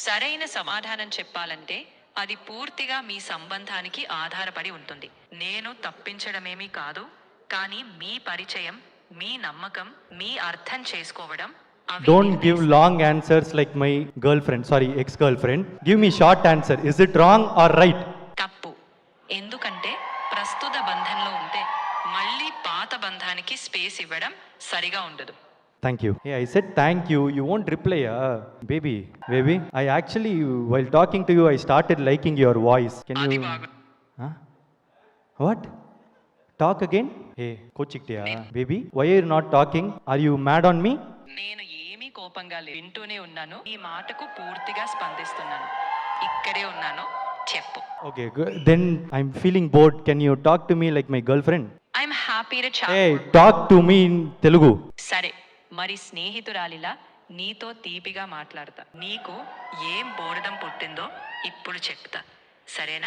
సరైన సమాధానం చెప్పాలంటే అది పూర్తిగా మీ సంబంధానికి ఆధారపడి ఉంటుంది. నేను తప్పించడమేమీ కాదు, కానీ మీ పరిచయం, మీ నమ్మకం, మీ అర్థం చేసుకోవడం అవి Don't give long answers like my girlfriend, sorry, ex-girlfriend. Give me short answer. Is it wrong or right? తప్పు. ఎందుకంటే ప్రస్తుత బంధంలో ఉంటే మళ్ళీ పాత బంధానికి స్పేస్ ఇవ్వడం సరిగా ఉండదు. Thank you. Hey, I said thank you. You won't reply, baby. Baby, I actually, while talking to you, I started liking your voice. Can అది you? బాగు Huh? What? Talk again? Hey, Kochiktiya. Baby, why are you not talking? Are you mad on me? నేను ఏమీ కోపంగా వింటూనే ఉన్నాను. ఈ మాటకు పూర్తిగా స్పందిస్తున్నాను. ఇక్కడే ఉన్నాను, చెప్పు. Okay, good. Then I'm feeling bored. Can you talk to me like my girlfriend? I'm happy to chat. Hey, talk to me in Telugu. సరే, మరి స్నేహితురాలిలా నీతో తీపిగా మాట్లాడతా. నీకు ఏం బోరడం పుట్టిందో ఇప్పుడు చెప్తా, సరేనా?